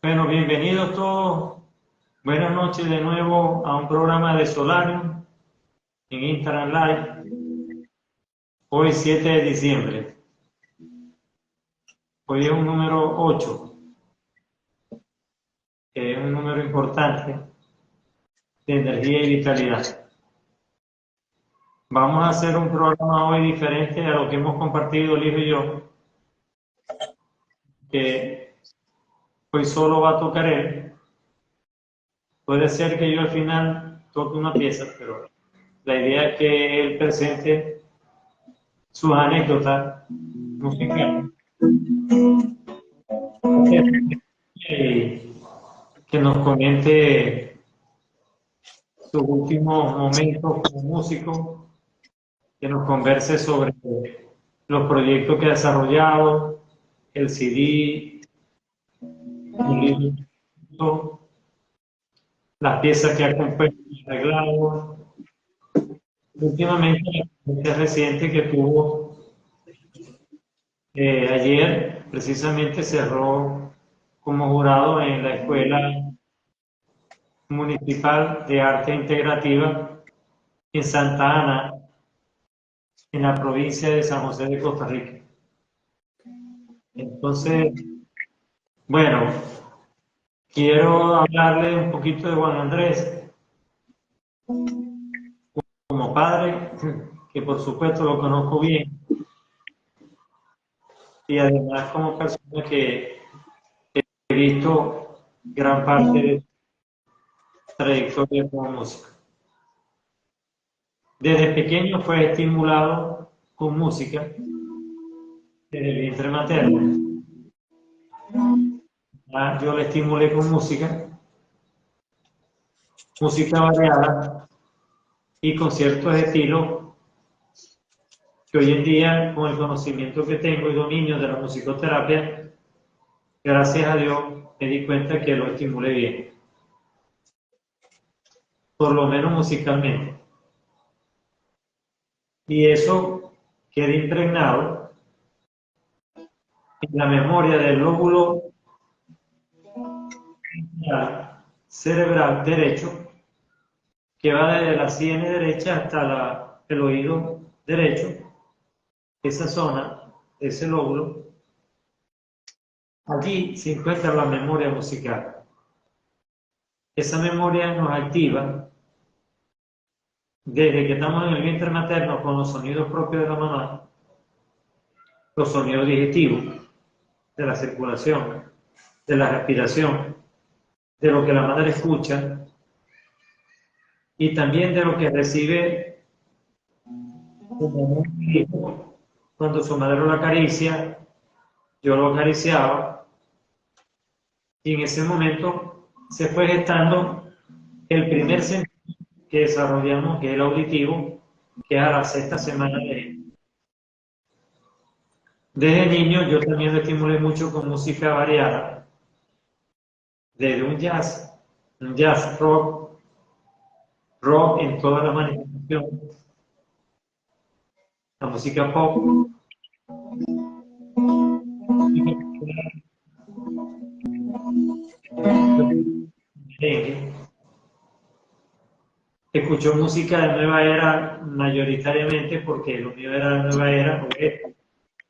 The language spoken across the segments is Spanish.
Bueno, bienvenidos todos. Buenas noches de nuevo a un programa de Solarium en Instagram Live. Hoy 7 de diciembre. Hoy es un número 8, que es un número importante de energía y vitalidad. Vamos a hacer un programa hoy diferente a lo que hemos compartido el hijo y yo, que hoy solo va a tocar él. Puede ser que yo al final toque una pieza, pero la idea es que él presente sus anécdotas musicales, que nos comente sus últimos momentos como músico, que nos converse sobre los proyectos que ha desarrollado, el CD, el libro, las piezas que ha compuesto y arreglado. Últimamente, la experiencia reciente que tuvo ayer, precisamente cerró como jurado en la Escuela Municipal de Arte Integrativa en Santa Ana, en la provincia de San José de Costa Rica. Entonces, bueno, quiero hablarle un poquito de Juan Andrés como padre, que por supuesto lo conozco bien, y además como persona que he visto gran parte de su trayectoria como músico. Desde pequeño fue estimulado con música, desde el vientre materno. Yo le estimulé con música variada y con ciertos estilos que hoy en día, con el conocimiento que tengo y dominio de la musicoterapia, gracias a Dios me di cuenta que lo estimulé bien, por lo menos musicalmente. Y eso queda impregnado en la memoria del lóbulo cerebral derecho, que va desde la sien derecha hasta el oído derecho. Esa zona, ese lóbulo, allí se encuentra la memoria musical. Esa memoria nos activa desde que estamos en el vientre materno con los sonidos propios de la mamá, los sonidos digestivos, de la circulación, de la respiración, de lo que la madre escucha y también de lo que recibe como un hijo. Cuando su madre lo acaricia, yo lo acariciaba y en ese momento se fue gestando el primer sentido que desarrollamos, que es el auditivo, que es a la 6ª semana de... Desde niño yo también lo estimulé mucho con música variada, desde un jazz rock en toda la manifestación, la música pop, merengue. Escuchó música de nueva era mayoritariamente porque lo mío era nueva era,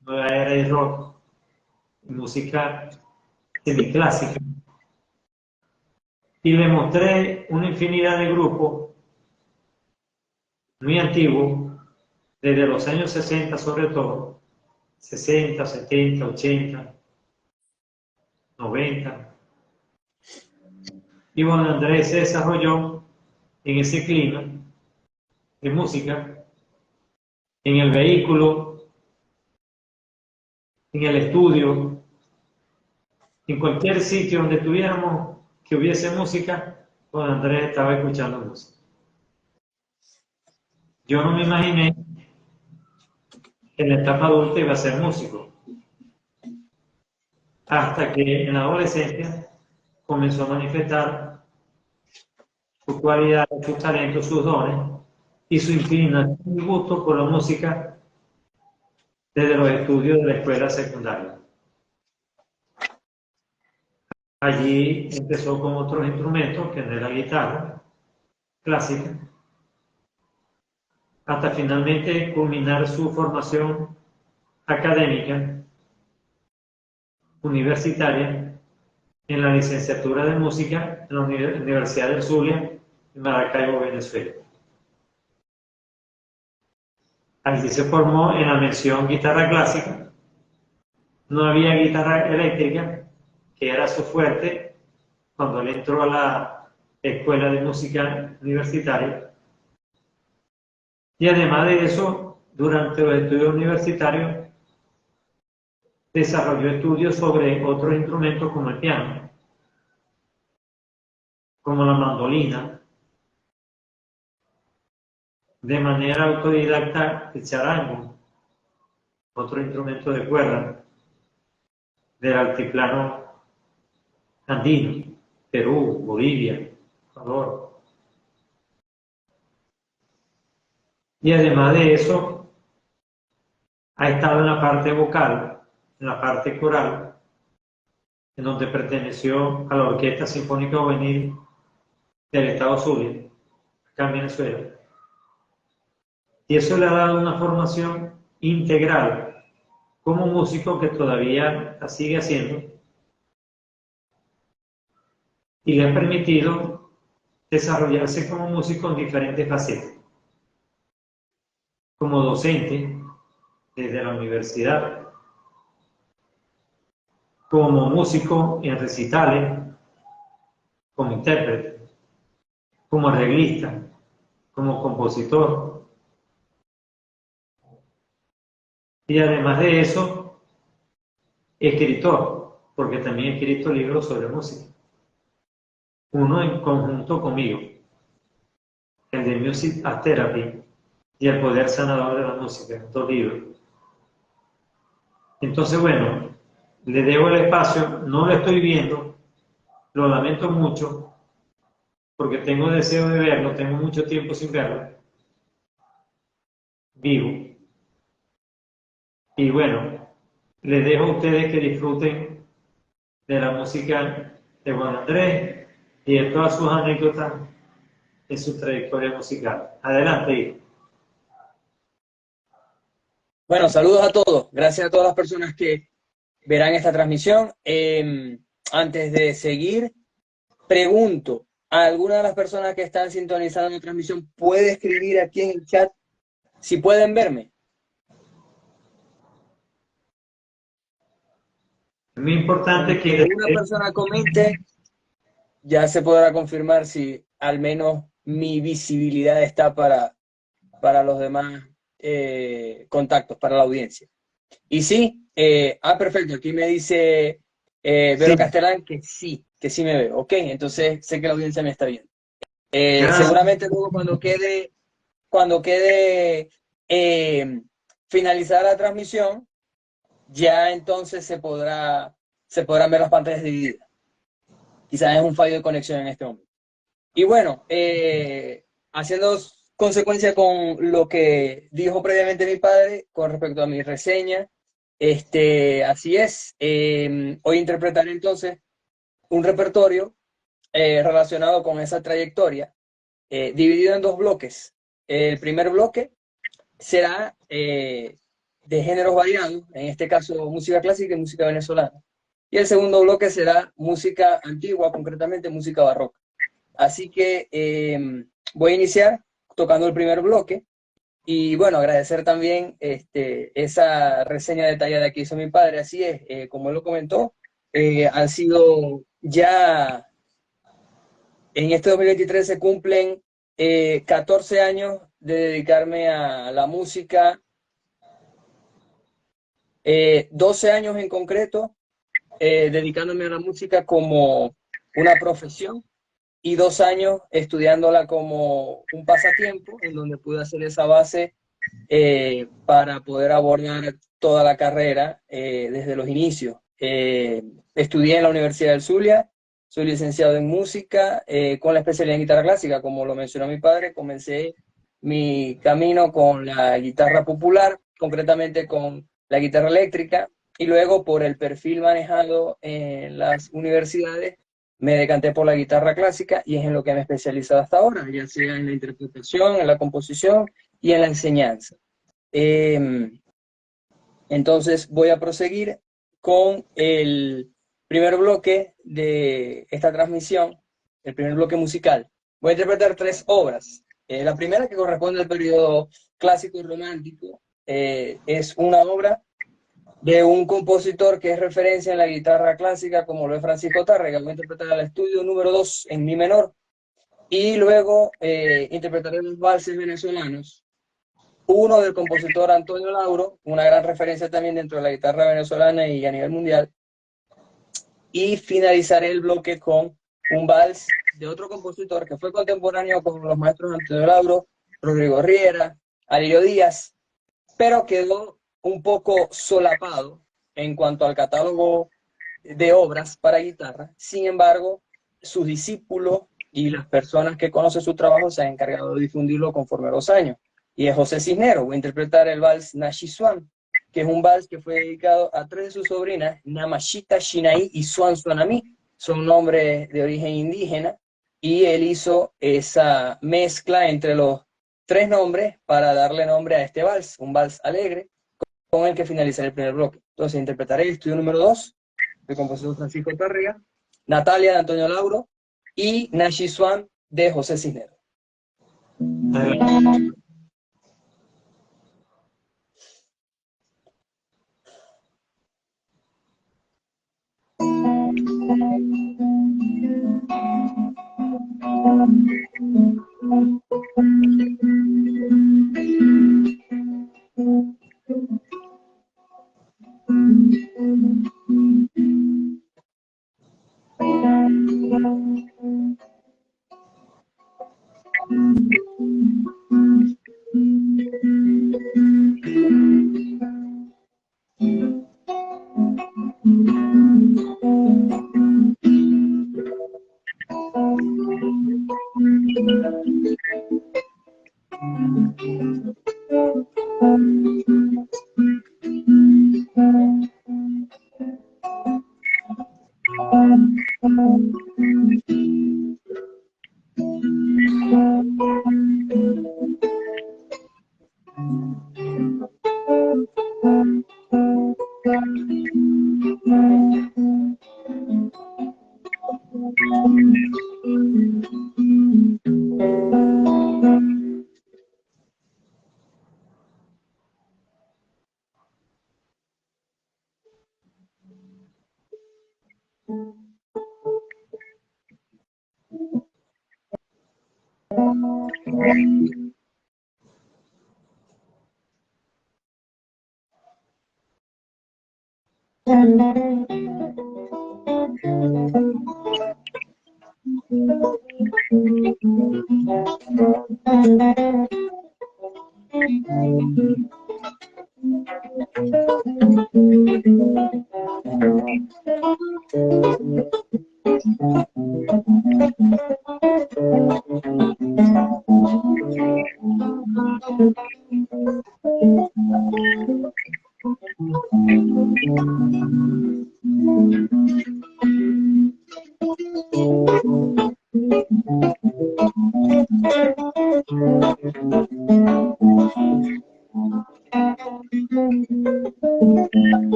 nueva era y rock, música semiclásica. Y le mostré una infinidad de grupos muy antiguos, desde los años 60 sobre todo, 60, 70, 80, 90. Y bueno, Andrés se desarrolló en ese clima de música, en el vehículo, en el estudio, en cualquier sitio donde tuviéramos que hubiese música, bueno, Andrés estaba escuchando música. Yo no me imaginé que en la etapa adulta iba a ser músico, hasta que en la adolescencia comenzó a manifestar sus cualidades, sus talentos, sus dones y su inclinación y gusto por la música desde los estudios de la escuela secundaria. Allí empezó con otros instrumentos, que no era guitarra clásica, hasta finalmente culminar su formación académica universitaria en la licenciatura de música en la Universidad del Zulia, en Maracaibo, Venezuela. Allí se formó en la mención guitarra clásica. No había guitarra eléctrica, que era su fuerte cuando él entró a la Escuela de Música Universitaria. Y además de eso, durante los estudios universitarios, desarrolló estudios sobre otros instrumentos como el piano, como la mandolina, de manera autodidacta el charango, otro instrumento de cuerda del altiplano andino, Perú, Bolivia, Ecuador. Y además de eso, ha estado en la parte vocal, en la parte coral, en donde perteneció a la Orquesta Sinfónica Juvenil del Estado Zulia, acá en Venezuela. Y eso le ha dado una formación integral como músico que todavía la sigue haciendo y le ha permitido desarrollarse como músico en diferentes facetas. Como docente desde la universidad, como músico en recitales, como intérprete, como arreglista, como compositor. Y además de eso, escritor, porque también he escrito libros sobre música. Uno en conjunto conmigo, el de Music as Therapy y El Poder Sanador de la Música, 2 libros. Entonces, bueno, le debo el espacio, no lo estoy viendo, lo lamento mucho, porque tengo deseo de verlo, tengo mucho tiempo sin verlo, vivo. Y bueno, les dejo a ustedes que disfruten de la música de Juan Andrés y de todas sus anécdotas en su trayectoria musical. Adelante, hijo. Bueno, saludos a todos. Gracias a todas las personas que verán esta transmisión. Antes de seguir, pregunto, ¿a alguna de las personas que están sintonizando la transmisión puede escribir aquí en el chat si pueden verme? Es muy importante Que una persona comente, ya se podrá confirmar si al menos mi visibilidad está para los demás contactos, para la audiencia. Y sí, perfecto, aquí me dice Vero sí, Castellán que sí me veo. Ok, entonces sé que la audiencia me está viendo. gracias. Seguramente luego cuando quede finalizada la transmisión, ya entonces se podrán ver las pantallas divididas. Quizás es un fallo de conexión en este momento. Y bueno, haciendo consecuencia con lo que dijo previamente mi padre con respecto a mi reseña, así es. Hoy interpretaré entonces un repertorio relacionado con esa trayectoria, dividido en 2 bloques. El primer bloque será de géneros variados, en este caso música clásica y música venezolana. Y el segundo bloque será música antigua, concretamente música barroca. Así que voy a iniciar tocando el primer bloque y bueno, agradecer también esa reseña detallada que hizo mi padre. Así es, como él lo comentó, han sido ya, en este 2023 se cumplen 14 años de dedicarme a la música, 12 años en concreto, dedicándome a la música como una profesión y 2 años estudiándola como un pasatiempo, en donde pude hacer esa base para poder abordar toda la carrera desde los inicios. Estudié en la Universidad del Zulia, soy licenciado en música con la especialidad en guitarra clásica, como lo mencionó mi padre. Comencé mi camino con la guitarra popular, concretamente con la guitarra eléctrica. y luego por el perfil manejado en las universidades me decanté por la guitarra clásica y es en lo que me he especializado hasta ahora, ya sea en la interpretación, en la composición y en la enseñanza. Entonces voy a proseguir con el primer bloque de esta transmisión, el primer bloque musical. Voy a interpretar 3 obras. La primera, que corresponde al periodo clásico y romántico, es una obra de un compositor que es referencia en la guitarra clásica, como lo es Francisco Tárrega. Voy a interpretar el estudio número 2 en mi menor, y luego interpretaré los valses venezolanos. Uno del compositor Antonio Lauro, una gran referencia también dentro de la guitarra venezolana y a nivel mundial. Y finalizaré el bloque con un vals de otro compositor que fue contemporáneo con los maestros Antonio Lauro, Rodrigo Riera, Alirio Díaz, pero quedó un poco solapado en cuanto al catálogo de obras para guitarra. Sin embargo, sus discípulos y las personas que conocen su trabajo se han encargado de difundirlo conforme los años. Y es José Cisneros. Voy a interpretar el vals Nashi Swan, que es un vals que fue dedicado a 3 de sus sobrinas, Namashita, Shinaí y Swan Swanami. Son nombres de origen indígena, y él hizo esa mezcla entre los 3 nombres para darle nombre a este vals, un vals alegre, con el que finalizaré el primer bloque. Entonces interpretaré el estudio número 2, del compositor Francisco Tárrega, Natalia de Antonio Lauro y Nashi Swan de José Cisneros.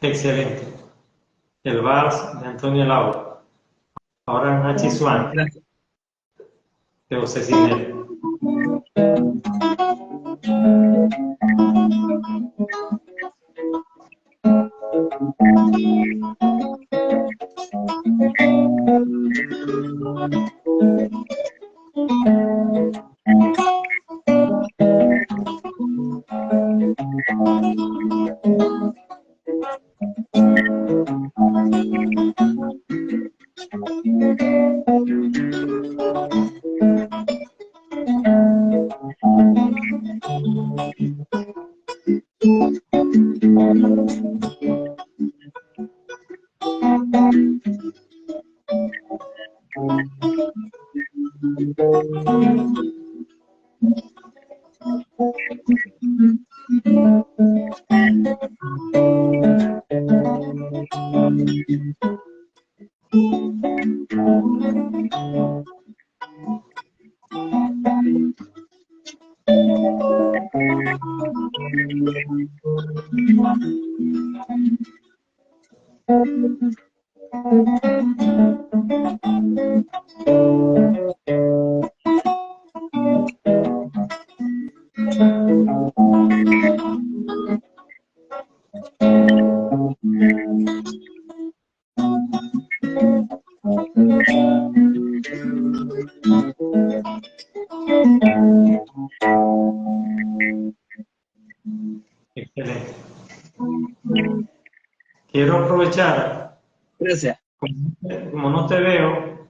Excelente. El vals de Antonio Lauro. Ahora Nachi Swan, Gracias. de José Cisneros. Excelente. Quiero aprovechar, Gracias. como no te veo,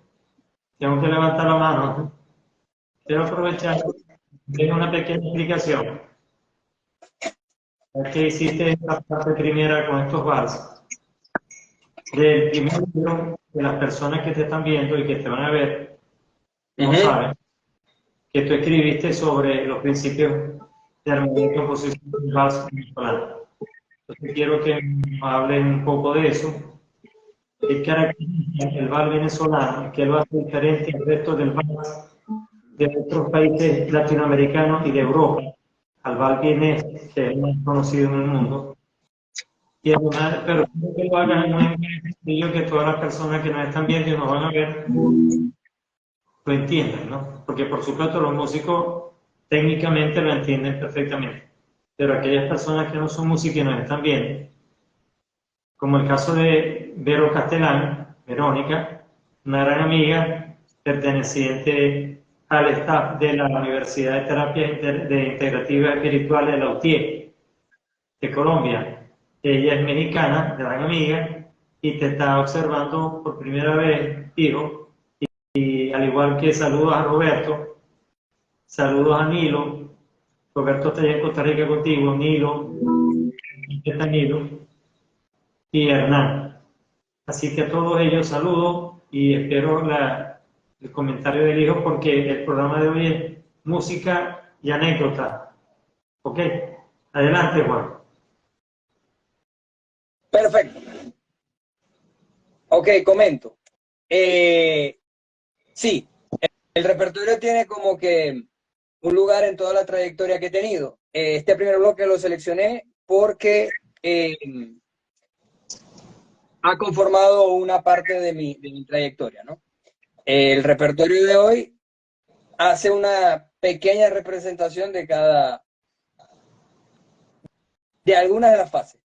tengo que levantar la mano. Quiero aprovechar, tengo una pequeña explicación. Ya que hiciste esta parte primera con estos vals, del primer libro, de las personas que te están viendo y que te van a ver, no saben, que tú escribiste sobre los principios de armonía y composición del vals venezolano. Entonces quiero que me hablen un poco de eso. ¿Qué caracteriza el vals venezolano? ¿Qué lo hace diferente al resto del vals de otros países latinoamericanos y de Europa? Al vals vienés, que es más conocido en el mundo. Y además, pero quiero que lo hagan en un lenguaje sencillo que todas las personas que nos están viendo y nos van a ver lo entiendan, ¿no? Porque por supuesto los músicos técnicamente lo entienden perfectamente, pero aquellas personas que no son músicos y nos están viendo, como el caso de Vero Castellán, Verónica, una gran amiga perteneciente al staff de la Universidad de Terapia Integrativa Espiritual de la UTIE de Colombia. Ella es mexicana, gran amiga, y te está observando por primera vez, hijo, y al igual que saludos a Roberto, saludos a Nilo. Roberto está allá en Costa Rica contigo, Nilo, aquí está Nilo, y Hernán. Así que a todos ellos saludos y espero el comentario del hijo porque el programa de hoy es música y anécdota. ¿Ok? Adelante, Juan. Perfecto. Ok, comento. Sí, el repertorio tiene como que un lugar en toda la trayectoria que he tenido. Este primer bloque lo seleccioné porque ha conformado una parte de mi trayectoria, ¿no? El repertorio de hoy hace una pequeña representación de algunas de las fases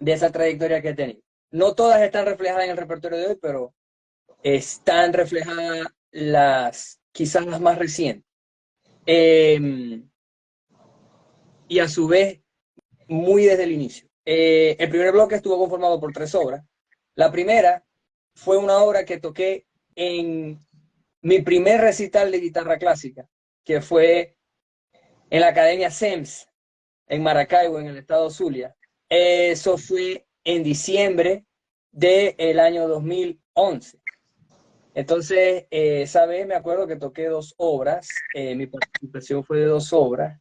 de esa trayectoria que he tenido. No todas están reflejadas en el repertorio de hoy, pero están reflejadas quizás las más recientes. y a su vez muy desde el inicio. El primer bloque estuvo conformado por 3 obras. La primera fue una obra que toqué en mi primer recital de guitarra clásica, que fue en la Academia SEMS, en Maracaibo, en el estado Zulia. Eso fue en diciembre del año 2011. Entonces, esa vez me acuerdo que toqué 2 obras, mi participación fue de 2 obras.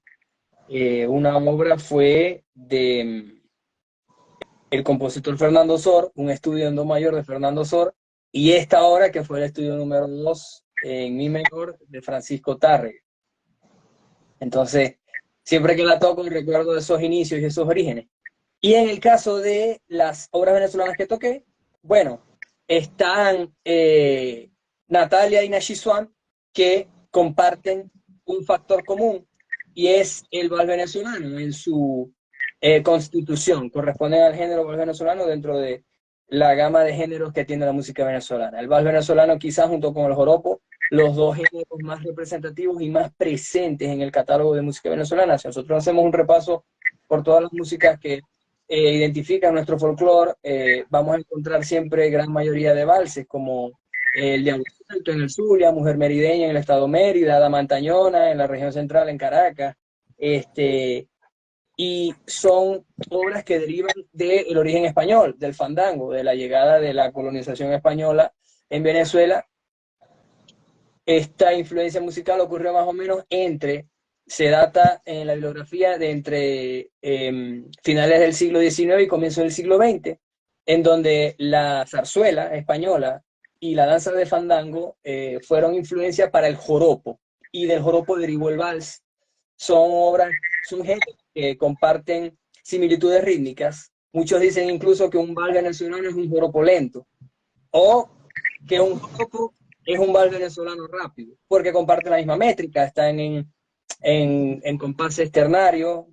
Una obra fue de el compositor Fernando Sor, un estudio en do mayor de Fernando Sor, y esta obra que fue el estudio número 2 en mi menor de Francisco Tárrega. Entonces, siempre que la toco recuerdo esos inicios y esos orígenes. Y en el caso de las obras venezolanas que toqué, bueno, están Natalia y Nashi Swan, que comparten un factor común, y es el vals venezolano en su constitución. Corresponden al género vals venezolano dentro de la gama de géneros que tiene la música venezolana. El vals venezolano, quizás junto con el joropo, los 2 géneros más representativos y más presentes en el catálogo de música venezolana. Si nosotros hacemos un repaso por todas las músicas que identifican nuestro folclore, vamos a encontrar siempre gran mayoría de valses, como el de Aguascalientes en el Zulia, Mujer Merideña en el estado Mérida, Dama Antañona en la región central en Caracas, y son obras que derivan del origen español, del fandango, de la llegada de la colonización española en Venezuela. Esta influencia musical ocurrió más o menos se data en la bibliografía de entre finales del siglo XIX y comienzo del siglo XX, en donde la zarzuela española y la danza de fandango fueron influencia para el joropo, y del joropo derivó el vals. Son géneros que comparten similitudes rítmicas. Muchos dicen incluso que un vals venezolano es un joropo lento, o que un joropo es un vals venezolano rápido, porque comparten la misma métrica, están en compases ternarios,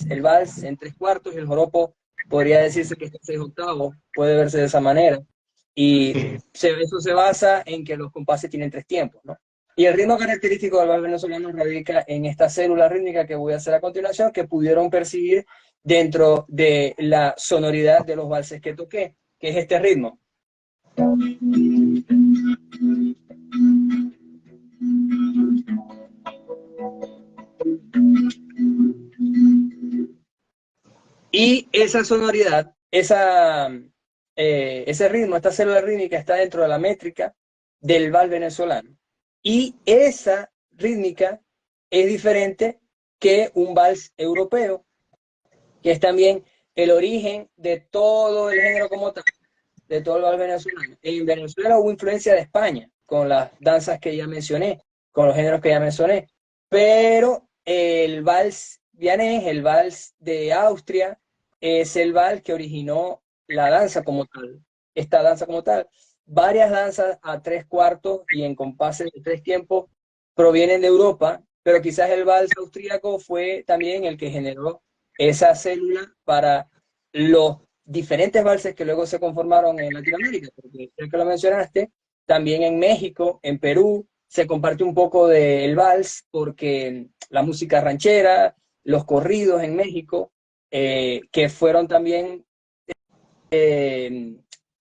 el vals en 3/4, y el joropo podría decirse que está en 6/8, puede verse de esa manera, y eso se basa en que los compases tienen 3 tiempos, ¿no? Y el ritmo característico del vals venezolano radica en esta célula rítmica que voy a hacer a continuación, que pudieron percibir dentro de la sonoridad de los valses que toqué, que es este ritmo. Y esa sonoridad, ese ritmo, esta célula rítmica está dentro de la métrica del vals venezolano. Y esa rítmica es diferente que un vals europeo, que es también el origen de todo el género como tal, de todo el vals venezolano. En Venezuela hubo influencia de España, con las danzas que ya mencioné, con los géneros que ya mencioné, pero el vals vienés, el vals de Austria, es el vals que originó la danza como tal, esta danza como tal. Varias danzas a 3/4 y en compases de 3 tiempos provienen de Europa, pero quizás el vals austríaco fue también el que generó esa célula para los diferentes valses que luego se conformaron en Latinoamérica, porque ya que lo mencionaste, también en México, en Perú, se comparte un poco del vals, porque la música ranchera, los corridos en México, que fueron también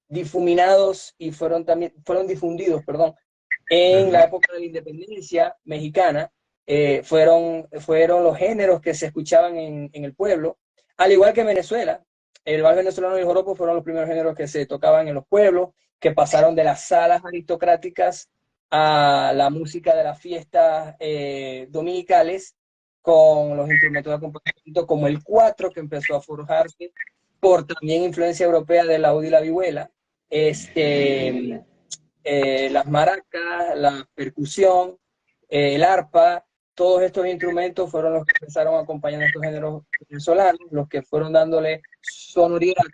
difuminados y fueron difundidos, perdón, en la época de la independencia mexicana, fueron los géneros que se escuchaban en el pueblo, al igual que en Venezuela. El vals venezolano y el joropo fueron los primeros géneros que se tocaban en los pueblos, que pasaron de las salas aristocráticas a la música de las fiestas dominicales, con los instrumentos de acompañamiento como el cuatro, que empezó a forjarse por también influencia europea del laúd y la vihuela, las maracas, la percusión, el arpa. Todos estos instrumentos fueron los que empezaron a acompañar a estos géneros venezolanos, los que fueron dándole sonoridad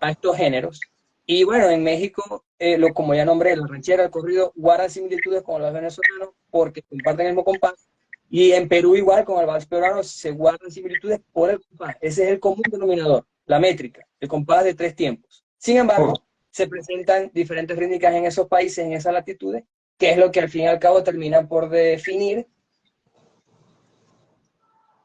a estos géneros. Y bueno, en México, como ya nombré, la ranchera, el corrido, guardan similitudes con los venezolanos porque comparten el mismo compás. Y en Perú igual, con el vals peruano, se guardan similitudes por el compás. Ese es el común denominador, la métrica, el compás de 3 tiempos. Sin embargo, se presentan diferentes rítmicas en esos países, en esas latitudes, que es lo que al fin y al cabo terminan por definir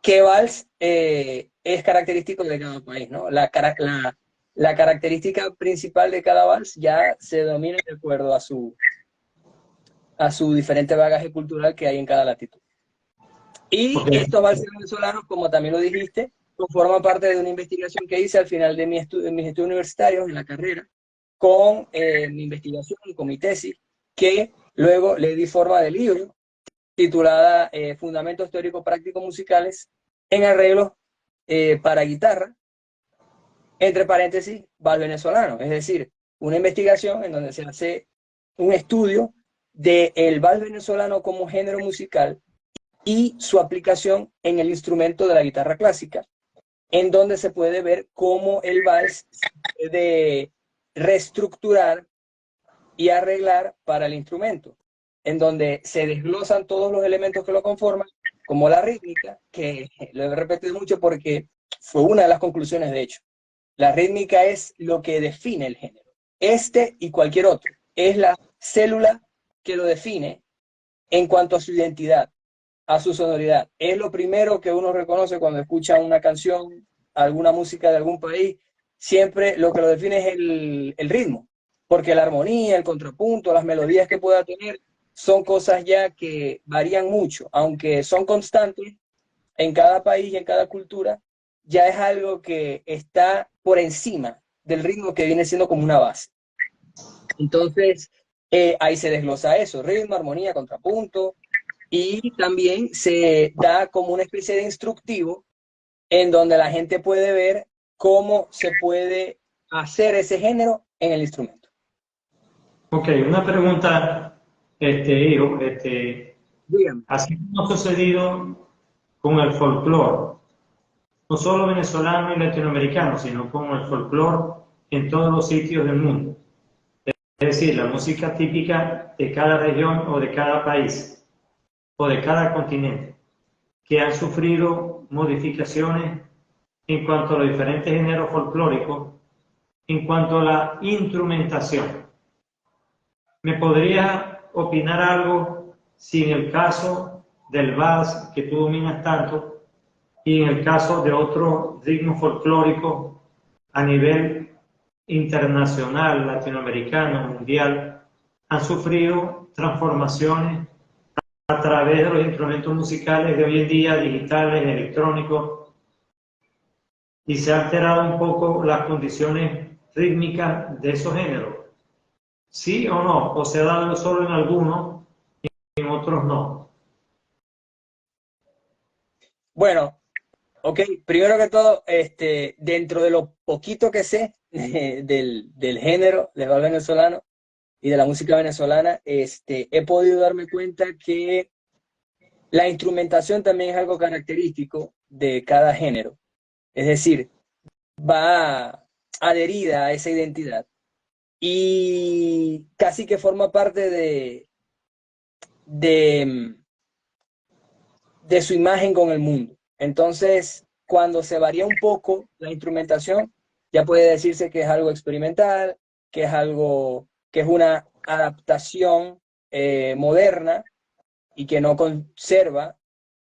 qué vals es característico de cada país, ¿no? La característica principal de cada vals ya se domina de acuerdo a su diferente bagaje cultural que hay en cada latitud. Y Ok. estos valses venezolanos, como también lo dijiste, forman parte de una investigación que hice al final de mis estudios universitarios en la carrera, con mi investigación, con mi tesis, que luego le di forma de libro, titulada Fundamentos Teóricos Prácticos Musicales en arreglos para guitarra, entre paréntesis, vals venezolano. Es decir, una investigación en donde se hace un estudio del vals venezolano como género musical y su aplicación en el instrumento de la guitarra clásica, en donde se puede ver cómo el vals se puede reestructurar y arreglar para el instrumento, en donde se desglosan todos los elementos que lo conforman, como la rítmica, que lo he repetido mucho porque fue una de las conclusiones, de hecho. La rítmica es lo que define el género. Este y cualquier otro. Es la célula que lo define en cuanto a su identidad, a su sonoridad. Es lo primero que uno reconoce cuando escucha una canción, alguna música de algún país. Siempre lo que lo define es el ritmo, porque la armonía, el contrapunto, las melodías que pueda tener son cosas ya que varían mucho, aunque son constantes en cada país y en cada cultura, ya es algo que está por encima del ritmo que viene siendo como una base. Entonces, ahí se desglosa eso, ritmo, armonía, contrapunto, y también se da como una especie de instructivo en donde la gente puede ver cómo se puede hacer ese género en el instrumento. Ok, una pregunta, hijo, Dígame. así como ha sucedido con el folclore, no solo venezolano y latinoamericano, sino con el folclore en todos los sitios del mundo. Es decir, la música típica de cada región o de cada país o de cada continente, que han sufrido modificaciones en cuanto a los diferentes géneros folclóricos, en cuanto a la instrumentación. ¿Me podría opinar algo si en el caso del vals, que tú dominas tanto, y en el caso de otros ritmos folclóricos a nivel internacional, latinoamericano, mundial, han sufrido transformaciones a través de los instrumentos musicales de hoy en día, digitales, electrónicos, y se han alterado un poco las condiciones rítmicas de esos géneros? ¿Sí o no? ¿O se ha dado solo en algunos y en otros no? Bueno, ok, primero que todo, dentro de lo poquito que sé del género del vals venezolano y de la música venezolana, he podido darme cuenta que la instrumentación también es algo característico de cada género. Es decir, va adherida a esa identidad y casi que forma parte de, de su imagen con el mundo. Entonces, cuando se varía un poco la instrumentación, ya puede decirse que es algo experimental, que es algo, que es una adaptación moderna y que no conserva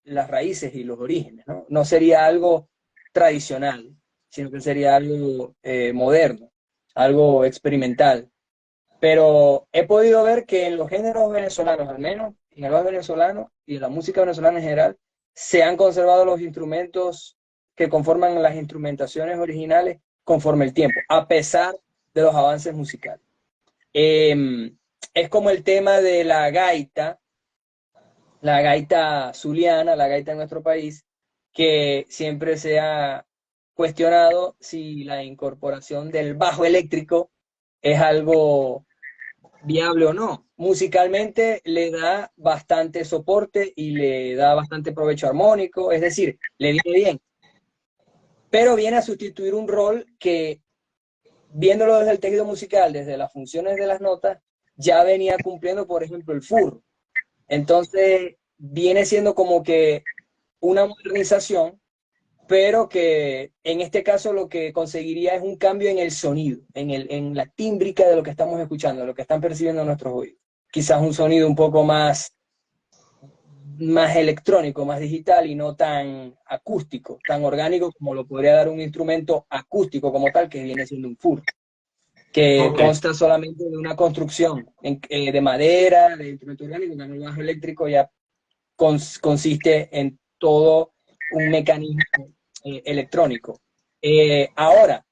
las raíces y los orígenes, ¿no? No sería algo tradicional, sino que sería algo moderno, algo experimental. Pero he podido ver que en los géneros venezolanos, al menos en el vals venezolano y en la música venezolana en general, se han conservado los instrumentos que conforman las instrumentaciones originales conforme el tiempo, a pesar de los avances musicales. Es como el tema de la gaita zuliana, la gaita en nuestro país, que siempre se ha cuestionado si la incorporación del bajo eléctrico es algo viable o no. Musicalmente le da bastante soporte y le da bastante provecho armónico, es decir, le viene bien, pero viene a sustituir un rol que, viéndolo desde el tejido musical, desde las funciones de las notas, ya venía cumpliendo, por ejemplo, el furro. Entonces, viene siendo como que una modernización, pero que en este caso lo que conseguiría es un cambio en el sonido, en la tímbrica de lo que estamos escuchando, de lo que están percibiendo nuestros oídos. Quizás un sonido un poco más más electrónico, más digital y no tan acústico, tan orgánico como lo podría dar un instrumento acústico como tal, que viene siendo un fur, que Ok, consta solamente de una construcción de madera, de instrumento orgánico. En cambio, el bajo eléctrico ya consiste en todo un mecanismo electrónico. Ahora,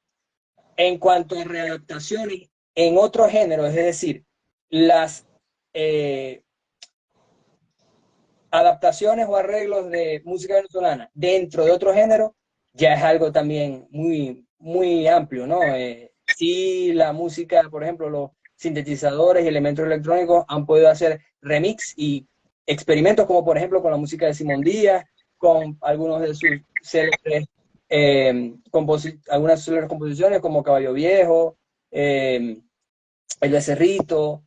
en cuanto a readaptaciones en otros géneros, es decir, las adaptaciones o arreglos de música venezolana dentro de otro género, ya es algo también muy, muy amplio, ¿no? Sí, la música, por ejemplo, los sintetizadores y elementos electrónicos han podido hacer remix y experimentos, como por ejemplo con la música de Simón Díaz, con algunos de sus célebres, algunas célebres composiciones como Caballo Viejo, El Becerrito,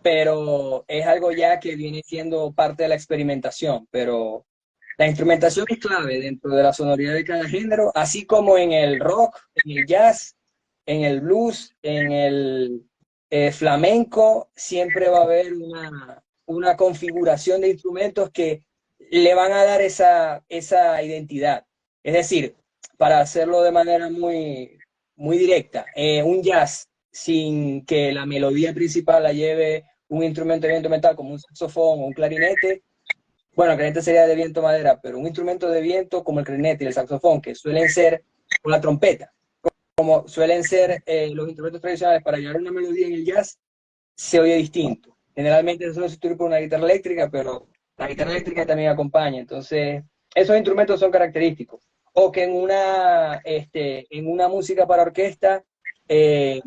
pero es algo ya que viene siendo parte de la experimentación, pero la instrumentación es clave dentro de la sonoridad de cada género, así como en el rock, en el jazz, en el blues, en el flamenco, siempre va a haber una configuración de instrumentos que le van a dar esa identidad. Es decir, para hacerlo de manera muy, muy directa, un jazz sin que la melodía principal la lleve un instrumento de viento metal como un saxofón o un clarinete. Bueno, el clarinete sería de viento madera, pero un instrumento de viento como el clarinete y el saxofón, que suelen ser, o la trompeta, como suelen ser los instrumentos tradicionales para llevar una melodía en el jazz, se oye distinto. Generalmente se suele sustituir por una guitarra eléctrica, pero la guitarra eléctrica también acompaña. Entonces, esos instrumentos son característicos. O que en una música para orquesta, eh,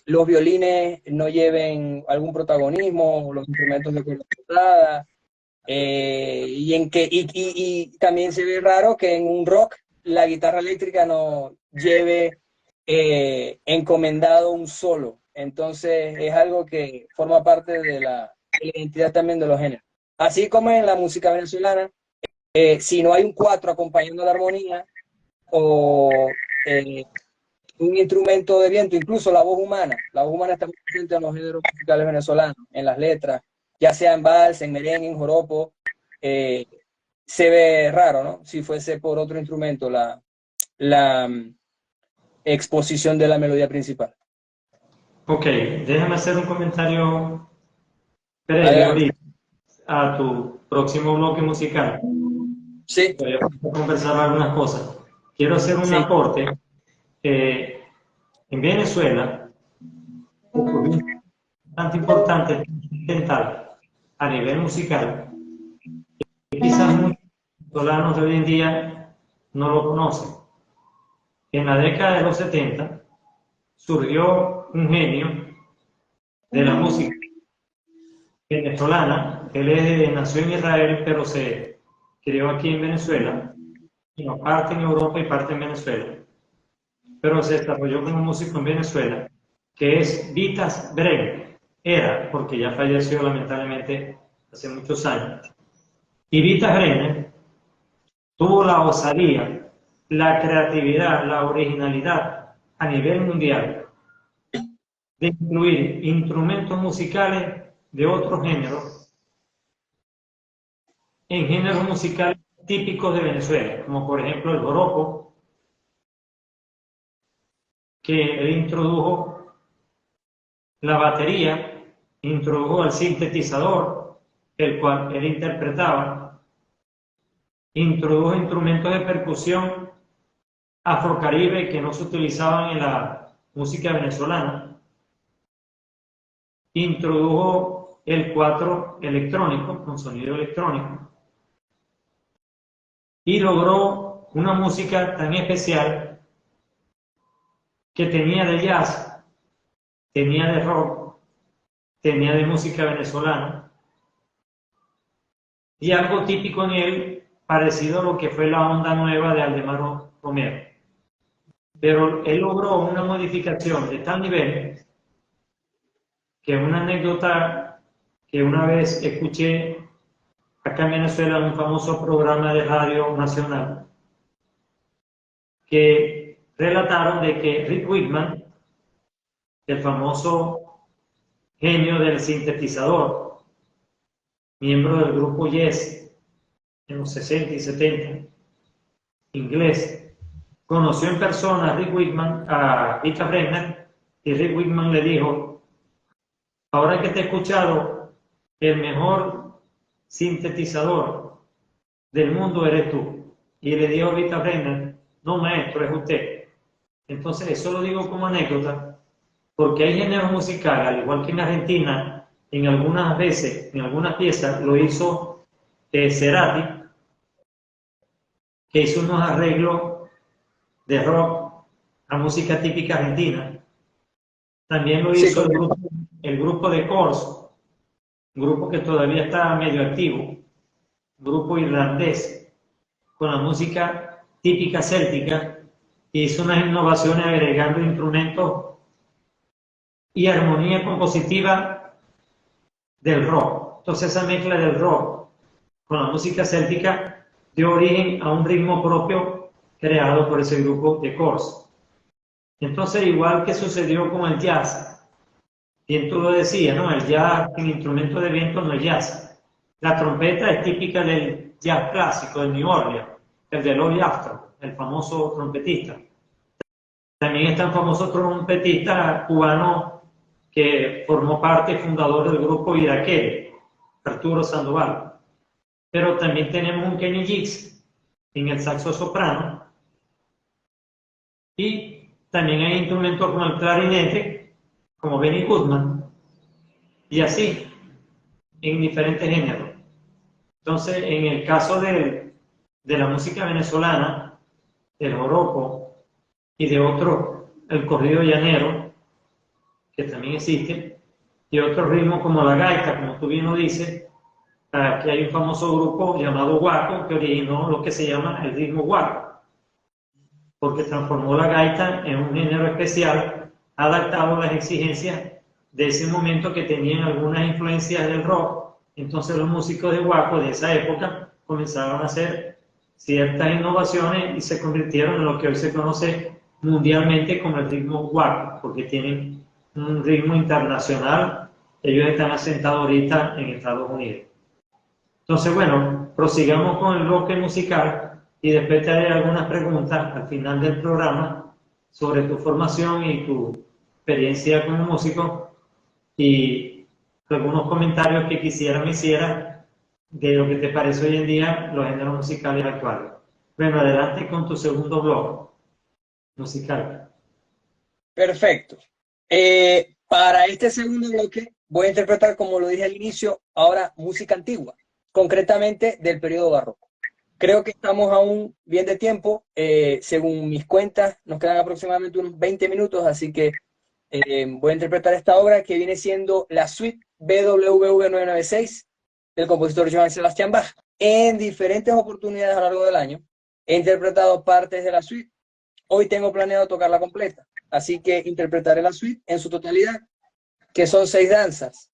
los violines no lleven algún protagonismo, los instrumentos de cuerda cortada, y también se ve raro que en un rock la guitarra eléctrica no lleve encomendado un solo. Entonces es algo que forma parte de la identidad también de los géneros. Así como en la música venezolana, si no hay un cuatro acompañando la armonía o un instrumento de viento, incluso la voz humana está muy presente en los géneros musicales venezolanos, en las letras, ya sea en vals, en merengue, en joropo, eh, se ve raro, ¿no? Si fuese por otro instrumento la exposición de la melodía principal. ok, déjame hacer un comentario previo Adelante. ahorita a tu próximo bloque musical. Sí, Voy a conversar algunas cosas. Quiero hacer un sí, aporte. En Venezuela ocurrió un bastante importante trascendental a nivel musical, que quizás muchos venezolanos de hoy en día no lo conocen. En la década de los 70 surgió un genio de la música venezolana. Nació en Israel, pero se crió aquí en Venezuela, parte en Europa y parte en Venezuela, pero se desarrolló como músico en Venezuela, que es Vitas Breve. Era, porque ya falleció lamentablemente hace muchos años. Y Vitas Breve tuvo la osadía, la creatividad, la originalidad a nivel mundial de incluir instrumentos musicales de otros géneros en géneros musicales típicos de Venezuela, como por ejemplo el joropo, que él introdujo la batería, introdujo el sintetizador, el cual él interpretaba, introdujo instrumentos de percusión afrocaribe que no se utilizaban en la música venezolana, introdujo el cuatro electrónico, con sonido electrónico, y logró una música tan especial que tenía de jazz, tenía de rock, tenía de música venezolana, y algo típico en él, parecido a lo que fue la onda nueva de Aldemaro Romero. Pero él logró una modificación de tal nivel que una anécdota que una vez escuché acá en Venezuela en un famoso programa de radio nacional, que relataron de que Rick Whitman, el famoso genio del sintetizador, miembro del grupo Yes, en los 60 y 70, inglés, conoció en persona a Rick Wakeman, a Richard Brennan, y Rick Wakeman le dijo: ahora que te he escuchado, el mejor sintetizador del mundo eres tú. Y le dijo a Richard Brennan: no, maestro, es usted. Entonces, eso lo digo como anécdota, porque hay géneros musicales, al igual que en Argentina, en algunas veces, en algunas piezas, lo hizo Cerati, que hizo unos arreglos de rock a música típica argentina. También lo hizo el grupo de Corrs, un grupo que todavía está medio activo, un grupo irlandés, con la música típica céltica, que hizo unas innovaciones agregando instrumentos y armonía compositiva del rock. Entonces esa mezcla del rock con la música céltica dio origen a un ritmo propio creado por ese grupo de Corrs. Entonces, igual que sucedió con el jazz, bien tú lo decías, ¿no? El jazz sin instrumento de viento no es jazz. La trompeta es típica del jazz clásico de New Orleans, el de Louis Armstrong, el famoso trompetista. También está un famoso trompetista cubano que formó parte y fundador del grupo Iraquere, Arturo Sandoval. Pero también tenemos un Kenny Giggs en el saxo soprano, y también hay instrumentos como el clarinete, como Benny Goodman, y así, en diferentes géneros. Entonces, en el caso de la música venezolana, el joropo y de otro, el corrido llanero, que también existe, y otros ritmos como la gaita, como tú bien lo dices, aquí hay un famoso grupo llamado Guaco que originó lo que se llama el ritmo guaco, porque transformó la gaita en un género especial adaptado a las exigencias de ese momento, que tenían algunas influencias del rock. Entonces los músicos de guaco de esa época comenzaron a hacer ciertas innovaciones y se convirtieron en lo que hoy se conoce mundialmente como el ritmo guaco, porque tienen un ritmo internacional. Ellos están asentados ahorita en Estados Unidos. Entonces, bueno, prosigamos con el bloque musical y después te haré algunas preguntas al final del programa sobre tu formación y tu experiencia como músico, y algunos comentarios que quisiera me hiciera de lo que te parece hoy en día los géneros musicales actuales. Bueno, adelante con tu segundo bloque musical. Perfecto. Para este segundo bloque voy a interpretar, como lo dije al inicio, ahora música antigua, concretamente del periodo barroco. Creo que estamos aún bien de tiempo. Según mis cuentas, nos quedan aproximadamente unos 20 minutos, así que voy a interpretar esta obra, que viene siendo la suite BWV 996 del compositor Johann Sebastian Bach. En diferentes oportunidades a lo largo del año he interpretado partes de la suite. Hoy tengo planeado tocarla completa, así que interpretaré la suite en su totalidad, que son 6 danzas.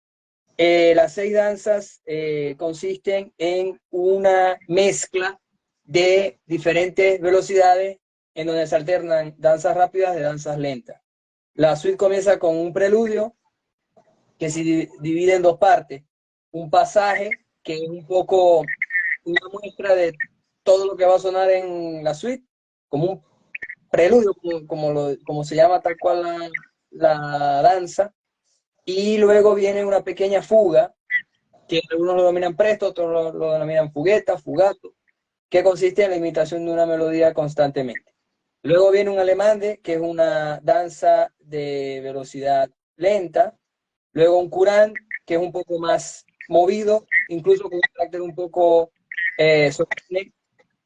Las 6 danzas consisten en una mezcla de diferentes velocidades, en donde se alternan danzas rápidas de danzas lentas. La suite comienza con un preludio que se divide en 2 partes. Un pasaje, que es un poco una muestra de todo lo que va a sonar en la suite, como un preludio, como se llama tal cual la danza. Y luego viene una pequeña fuga, que algunos lo denominan presto, otros lo denominan fugueta, fugato, que consiste en la imitación de una melodía constantemente. Luego viene un alemande, que es una danza de velocidad lenta. Luego un curán, que es un poco más movido, incluso con un carácter un poco solemne.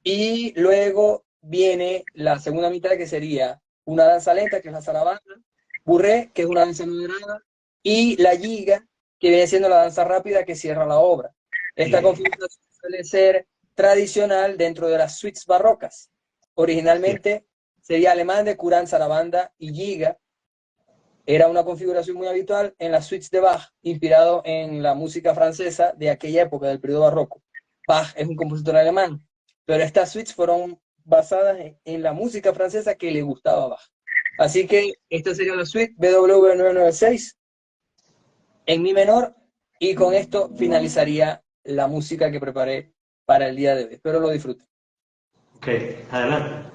Y luego viene la segunda mitad, que sería una danza lenta, que es la zarabanda, burré, que es una danza moderada, y la giga, que viene siendo la danza rápida que cierra la obra. Esta configuración suele ser tradicional dentro de las suites barrocas. Originalmente sería alemán de curán, zarabanda y giga. Era una configuración muy habitual en las suites de Bach, inspirado en la música francesa de aquella época, del periodo barroco. Bach es un compositor alemán, pero estas suites fueron basadas en la música francesa que le gustaba a Bach. Así que esta sería la suite BWV 996 en mi menor, y con esto finalizaría la música que preparé para el día de hoy. Espero lo disfruten. Ok, adelante.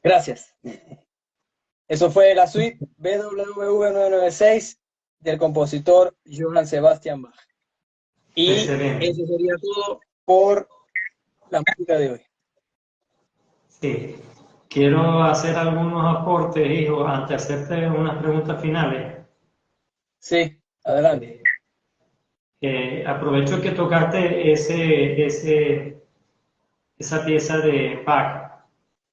Gracias. Eso fue la suite BWV 996 del compositor Johann Sebastian Bach. Y Excelente. eso sería todo por la música de hoy. Sí. Quiero hacer algunos aportes, hijo, antes de hacerte unas preguntas finales. Sí, adelante. Aprovecho que tocaste esa pieza de Bach,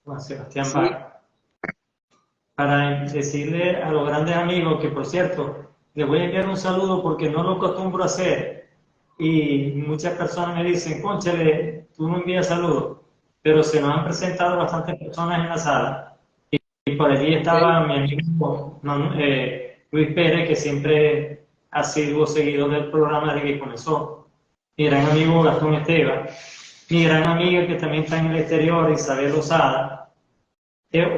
Juan Sebastián Sí, Bach, para decirle a los grandes amigos que, por cierto, les voy a enviar un saludo porque no lo acostumbro a hacer y muchas personas me dicen, cónchale, tú no envías saludos, pero se nos han presentado bastantes personas en la sala y por allí ok. estaba mi amigo Luis Pérez, que siempre ha sido seguidor del programa desde que comenzó, mi gran amigo Gastón Esteban, mi gran amiga que también está en el exterior, Isabel Lozada,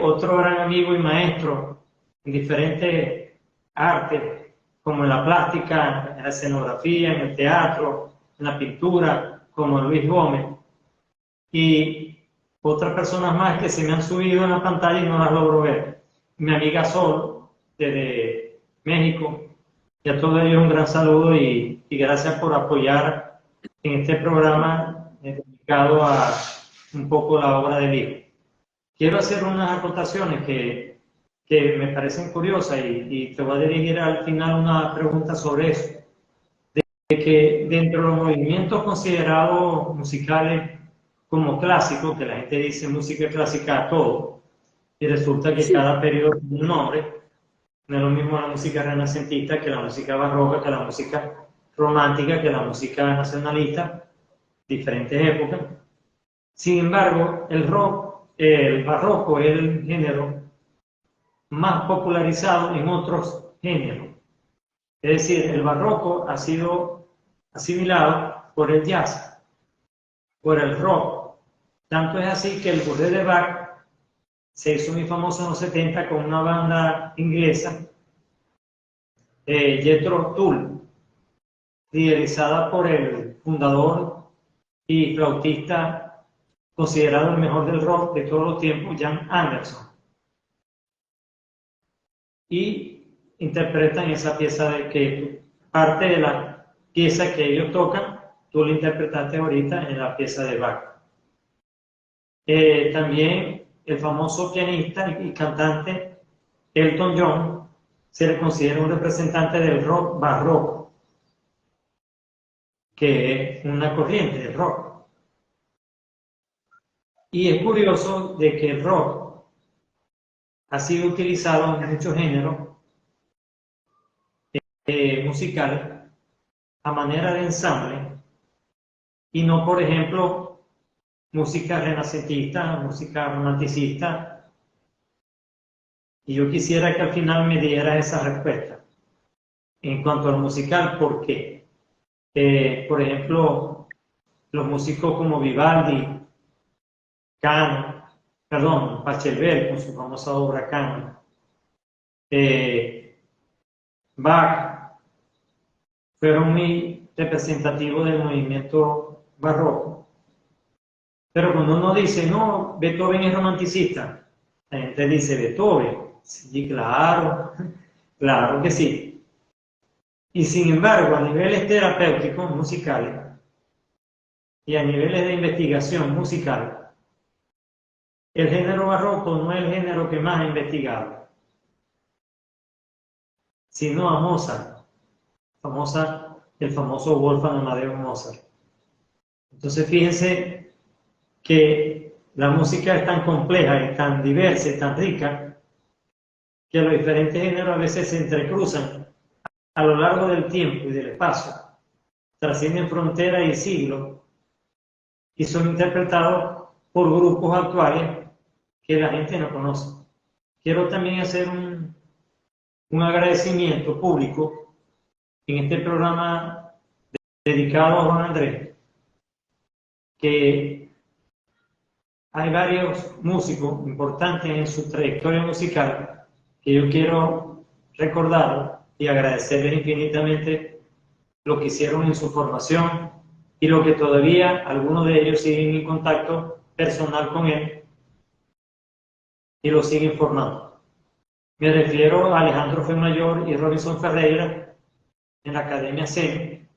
otro gran amigo y maestro en diferentes artes, como en la plástica, en la escenografía, en el teatro, en la pintura, como Luis Gómez, y otras personas más que se me han subido en la pantalla y no las logro ver. Mi amiga Sol, desde México, y a todos ellos un gran saludo y gracias por apoyar en este programa dedicado a un poco la obra del hijo. Quiero hacer unas acotaciones que me parecen curiosas y te voy a dirigir al final una pregunta sobre eso. De que dentro de los movimientos considerados musicales como clásicos, que la gente dice música clásica a todo, y resulta que Sí, cada periodo tiene un nombre, no es lo mismo la música renacentista que la música barroca, que la música romántica, que la música nacionalista, diferentes épocas. Sin embargo, el barroco es el género más popularizado en otros géneros. Es decir, el barroco ha sido asimilado por el jazz, por el rock. Tanto es así que el Bourré de Bach se hizo muy famoso en los 70 con una banda inglesa, Jethro Tull, liderizada por el fundador y flautista considerado el mejor del rock de todos los tiempos, Jan Anderson. Y interpretan esa pieza de que parte de la pieza que ellos tocan, tú la interpretaste ahorita en la pieza de Bach. También el famoso pianista y cantante Elton John se le considera un representante del rock barroco, que es una corriente del rock. Y es curioso de que el rock ha sido utilizado en muchos géneros musicales a manera de ensamble y no, por ejemplo, música renacentista, música romanticista. Y yo quisiera que al final me diera esa respuesta. En cuanto al musical, ¿por qué? Por ejemplo, los músicos como Vivaldi, Kahn, perdón, Pachelbel con su famosa obra Kahn, Bach, fueron muy representativos del movimiento barroco. Pero cuando uno dice, no, Beethoven es romanticista, la gente dice, Beethoven, sí, claro, claro que sí. Y sin embargo, a niveles terapéuticos musicales y a niveles de investigación musical, el género barroco no es el género que más ha investigado, sino a Mozart, el famoso Wolfgang Amadeus Mozart. Entonces fíjense que la música es tan compleja y tan diversa y tan rica que los diferentes géneros a veces se entrecruzan a lo largo del tiempo y del espacio, trascienden fronteras y siglos y son interpretados por grupos actuales que la gente no conoce. Quiero también hacer un agradecimiento público en este programa dedicado a Juan Andrés, que hay varios músicos importantes en su trayectoria musical que yo quiero recordar y agradecerles infinitamente lo que hicieron en su formación y lo que todavía algunos de ellos siguen en contacto personal con él y lo siguen formando. Me refiero a Alejandro Fuenmayor y Robinson Ferreira en la Academia CEN,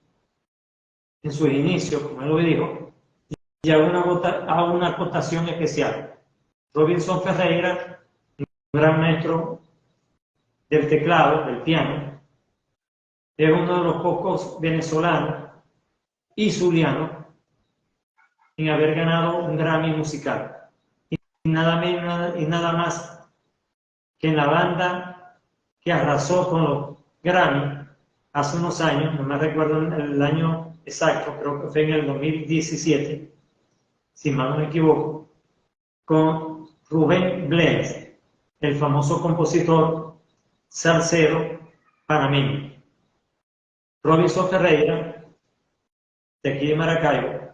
en sus inicios, como él lo dijo, y hago una acotación especial. Robinson Ferreira, un gran maestro del teclado, del piano, es uno de los pocos venezolanos y zulianos en haber ganado un Grammy musical. Y nada menos y nada más que en la banda que arrasó con los Grammy hace unos años, no me recuerdo el año exacto, creo que fue en el 2017, si mal no me equivoco, con Rubén Blades, el famoso compositor salsero panameño. Robinson Ferreira, de aquí de Maracaibo,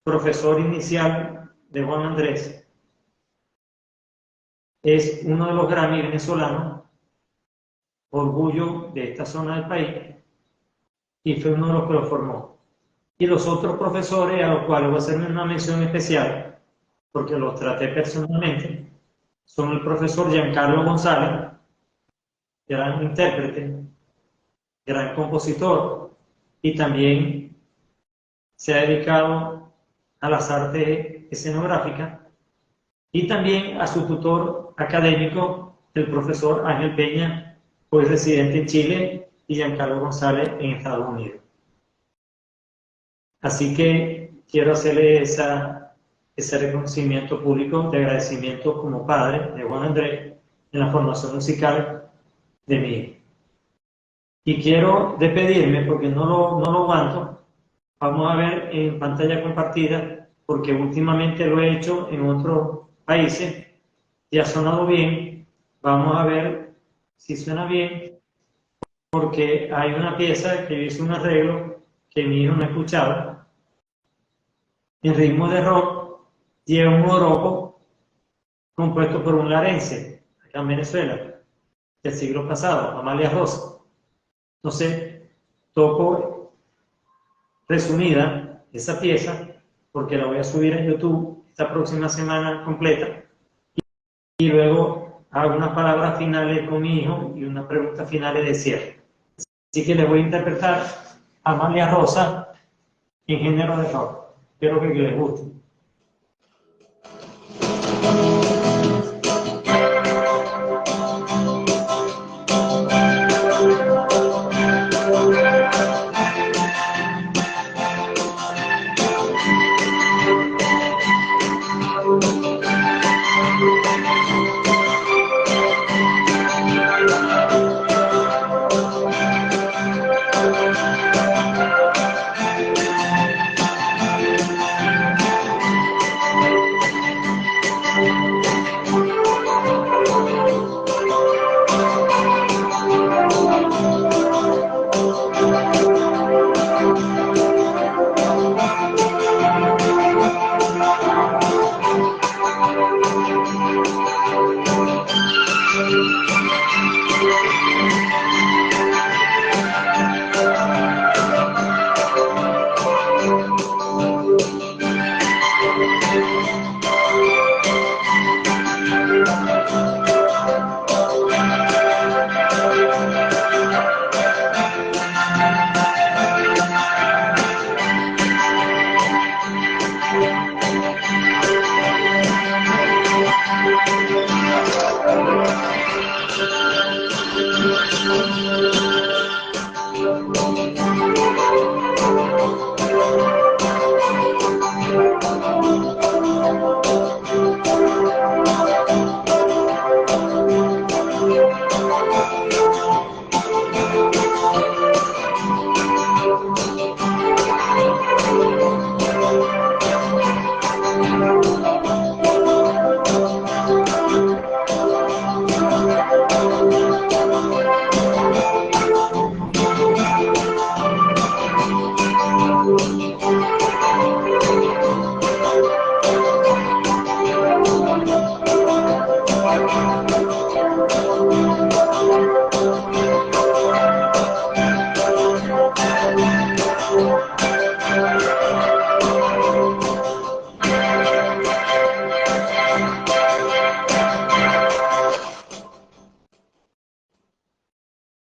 profesor inicial de Juan Andrés, es uno de los Grammy venezolanos, orgullo de esta zona del país, y fue uno de los que lo formó. Y los otros profesores, a los cuales voy a hacer una mención especial, porque los traté personalmente, son el profesor Giancarlo González, gran intérprete, gran compositor, y también se ha dedicado a las artes escenográficas, y también a su tutor académico, el profesor Ángel Peña, hoy residente en Chile, y Giancarlo González en Estados Unidos. Así que quiero hacerle ese reconocimiento público de agradecimiento como padre de Juan Andrés en la formación musical de mi hijo. Y quiero despedirme porque no lo aguanto. Vamos a ver en pantalla compartida, porque últimamente lo he hecho en otros países y ha sonado bien. Vamos a ver si suena bien, porque hay una pieza que yo hice un arreglo que mi hijo no escuchaba, en ritmo de rock, y es un joropo compuesto por un larense, acá en Venezuela, del siglo pasado, Amalia Rosa. Entonces, toco resumida esa pieza, porque la voy a subir en YouTube esta próxima semana completa, y luego hago unas palabras finales con mi hijo y unas preguntas finales de cierre. Así que les voy a interpretar a Amalia Rosa en género de rock. Espero que les guste.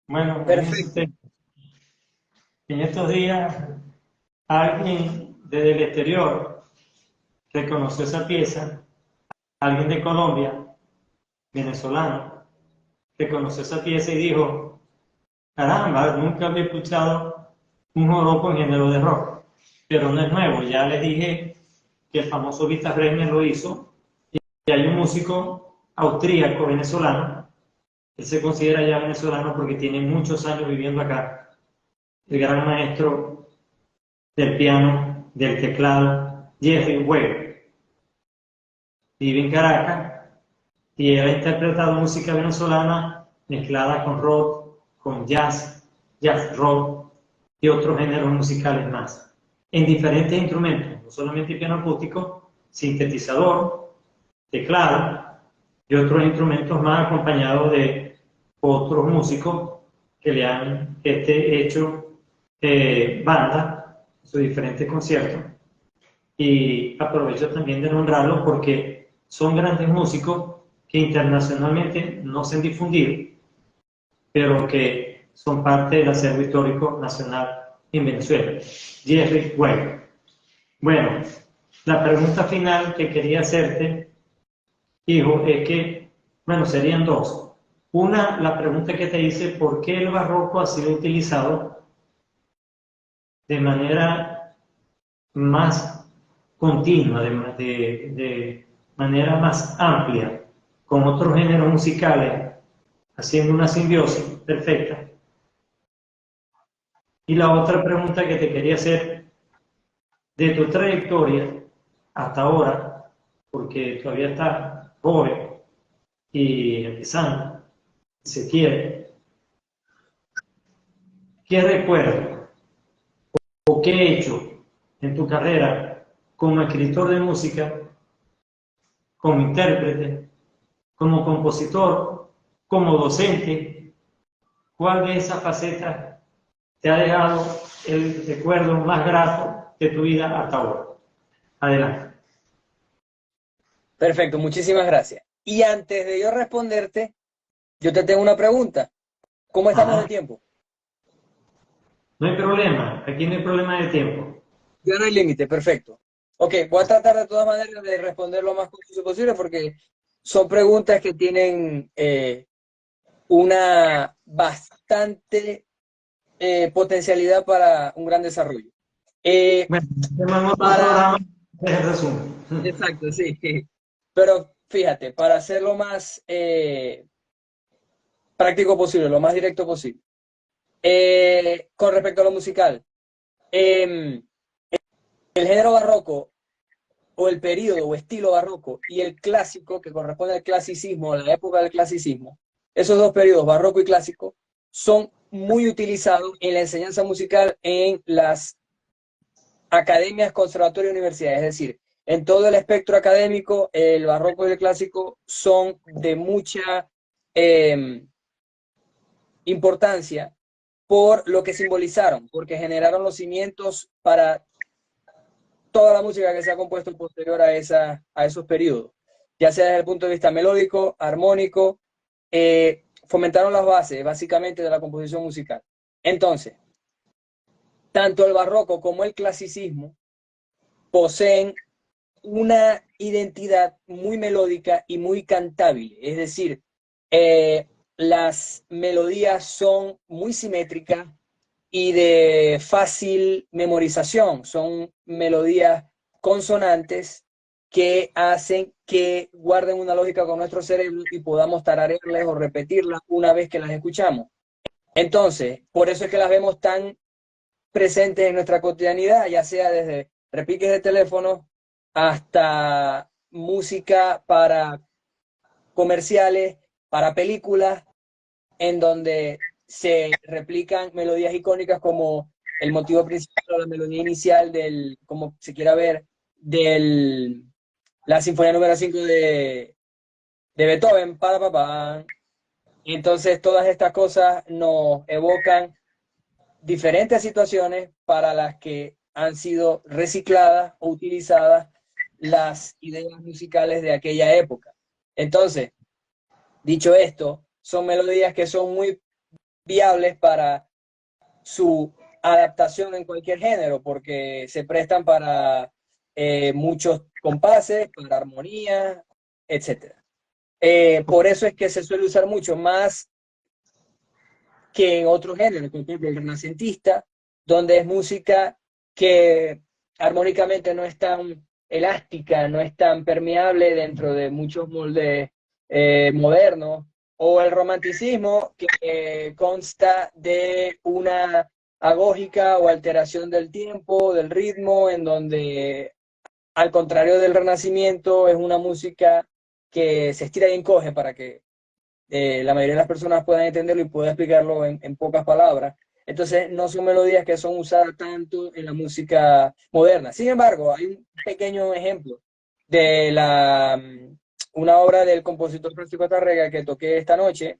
Bueno, imagínense Perfecto. usted, en estos días alguien desde el exterior reconoció esa pieza, alguien de Colombia, venezolano, reconoció esa pieza y dijo, caramba, nunca había escuchado un joropo en género de rock, pero no es nuevo, ya les dije que el famoso Vita Bremer lo hizo, y hay un músico austríaco venezolano, él se considera ya venezolano porque tiene muchos años viviendo acá, el gran maestro del piano, del teclado, Jeffrey Webb, vive en Caracas y él ha interpretado música venezolana mezclada con rock, con jazz, jazz rock y otros géneros musicales más, en diferentes instrumentos, no solamente piano acústico, sintetizador, teclado y otros instrumentos más acompañados de otros músicos que le han hecho banda en sus diferentes conciertos. Y aprovecho también de nombrarlos porque son grandes músicos que internacionalmente no se han difundido, pero que son parte del acervo histórico nacional en Venezuela. Jeffrey Webb. Bueno, la pregunta final que quería hacerte, hijo, es que, bueno, serían dos. Una, la pregunta que te hice, ¿por qué el barroco ha sido utilizado de manera más continua, de manera más amplia, con otros géneros musicales, haciendo una simbiosis perfecta? Y la otra pregunta que te quería hacer, de tu trayectoria hasta ahora, porque todavía estás joven y empezando, si se quiere, ¿qué recuerdas o qué hecho en tu carrera como escritor de música, como intérprete, como compositor, como docente? ¿Cuál de esas facetas te ha dejado el recuerdo más grato de tu vida hasta ahora? Adelante. Perfecto, muchísimas gracias. Y antes de yo responderte, yo te tengo una pregunta. ¿Cómo estamos de Ajá. tiempo? No hay problema, aquí no hay problema de tiempo. Ya no hay límite, perfecto. Ok, voy a tratar de todas maneras de responder lo más conciso posible porque son preguntas que tienen una bastante potencialidad para un gran desarrollo. Eh, Bueno, tenemos otro para, programa de resumen. exacto, sí. Pero fíjate, para hacerlo más práctico posible, lo más directo posible. Con respecto a lo musical, el género barroco o el periodo o estilo barroco y el clásico, que corresponde al clasicismo, a la época del clasicismo, esos dos periodos, barroco y clásico, son muy utilizados en la enseñanza musical en las academias, conservatorios y universidades. Es decir, en todo el espectro académico, el barroco y el clásico son de mucha importancia por lo que simbolizaron, porque generaron los cimientos para toda la música que se ha compuesto posterior a esos periodos, ya sea desde el punto de vista melódico, armónico, fomentaron las bases básicamente de la composición musical. Entonces, tanto el barroco como el clasicismo poseen una identidad muy melódica y muy cantable, es decir, las melodías son muy simétricas y de fácil memorización, son melodías consonantes que hacen que guarden una lógica con nuestro cerebro y podamos tararearlas o repetirlas una vez que las escuchamos. Entonces, por eso es que las vemos tan presentes en nuestra cotidianidad, ya sea desde repiques de teléfono hasta música para comerciales, para películas, en donde se replican melodías icónicas como el motivo principal o la melodía inicial del, como se quiera ver, de la Sinfonía número 5 de Beethoven, para papá. Entonces, todas estas cosas nos evocan diferentes situaciones para las que han sido recicladas o utilizadas las ideas musicales de aquella época. Entonces, dicho esto, son melodías que son muy viables para su adaptación en cualquier género, porque se prestan para muchos compases, para armonía, etc. Por eso es que se suele usar mucho más que en otros géneros, por ejemplo el renacentista, donde es música que armónicamente no es tan elástica, no es tan permeable dentro de muchos moldes modernos, o el romanticismo que consta de una agógica o alteración del tiempo, del ritmo, en donde, al contrario del Renacimiento, es una música que se estira y encoge para que la mayoría de las personas puedan entenderlo y pueda explicarlo en pocas palabras. Entonces, no son melodías que son usadas tanto en la música moderna. Sin embargo, hay un pequeño ejemplo de una obra del compositor Francisco Tárrega que toqué esta noche,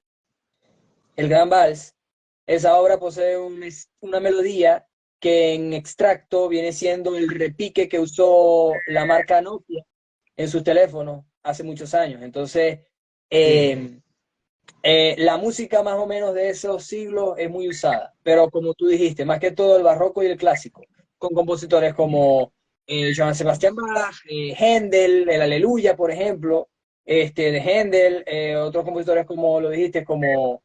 El Gran Vals. Esa obra posee una melodía que en extracto viene siendo el repique que usó la marca Nokia en sus teléfonos hace muchos años. Entonces, Sí. la música más o menos de esos siglos es muy usada, pero como tú dijiste, más que todo el barroco y el clásico, con compositores como Johann Sebastian Bach, Händel, el Aleluya, por ejemplo, de Händel, otros compositores como lo dijiste, como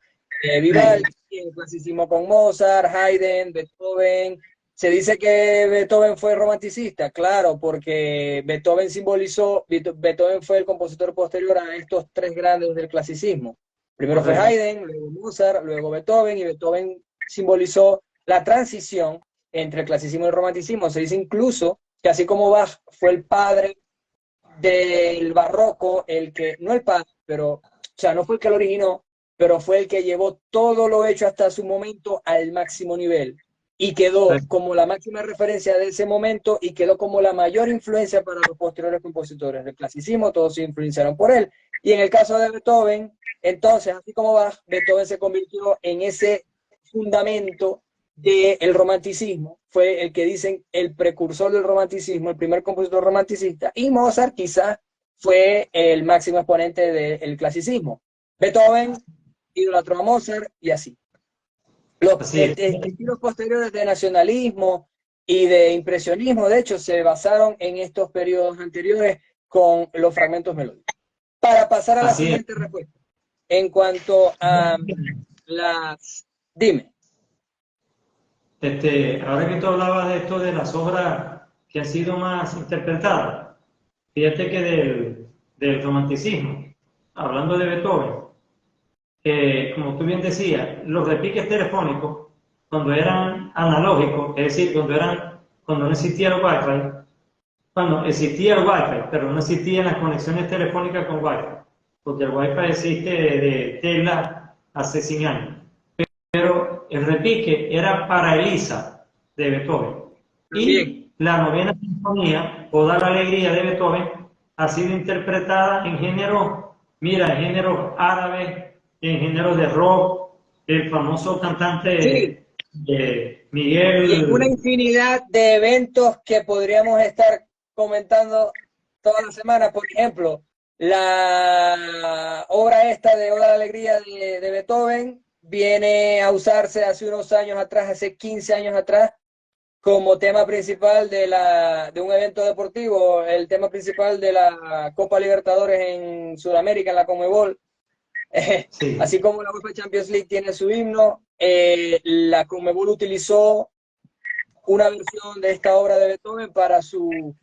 Vivaldi, Sí. el clasicismo con Mozart, Haydn, Beethoven. Se dice que Beethoven fue romanticista, claro, porque Beethoven fue el compositor posterior a estos tres grandes del clasicismo. Primero fue Correcto. Haydn, luego Mozart, luego Beethoven, y Beethoven simbolizó la transición entre el clasicismo y el romanticismo. Se dice incluso que así como Bach fue el padre del barroco, el que, no el padre, pero, o sea, no fue el que lo originó, pero fue el que llevó todo lo hecho hasta su momento al máximo nivel y quedó Sí. como la máxima referencia de ese momento y quedó como la mayor influencia para los posteriores compositores del clasicismo, todos se influenciaron por él. Y en el caso de Beethoven, entonces, así como Bach, Beethoven se convirtió en ese fundamento del romanticismo, fue el que dicen el precursor del romanticismo, el primer compositor romanticista, y Mozart quizás fue el máximo exponente del clasicismo. Beethoven idolatró a Mozart y así. Los Así es. estilos posteriores de nacionalismo y de impresionismo, de hecho, se basaron en estos periodos anteriores con los fragmentos melódicos. Para pasar a la Así es. siguiente respuesta, en cuanto a las... Dime. Ahora que tú hablabas de esto de las obras que han sido más interpretadas, fíjate que del romanticismo, hablando de Beethoven, como tú bien decías, los repiques telefónicos, cuando eran analógicos, es decir, cuando no existía el Wi-Fi, cuando existía el Wi-Fi, pero no existían las conexiones telefónicas con Wi-Fi, porque el Wi-Fi existe de Tesla hace 100 años. Pero el repique era para Elisa de Beethoven. También. Y la novena sinfonía, o la alegría de Beethoven, ha sido interpretada en género, mira, en género árabe, en género de rock, el famoso Sí, cantante y en una Miguel. infinidad de eventos que podríamos estar comentando toda la semana. Por ejemplo, la obra esta de Oda a la Alegría de Beethoven viene a usarse hace unos años atrás, hace 15 años atrás, como tema principal de un evento deportivo, el tema principal de la Copa Libertadores en Sudamérica, en la Conmebol. Sí, Así como la UEFA Champions League tiene su himno, la Conmebol utilizó una versión de esta obra de Beethoven para su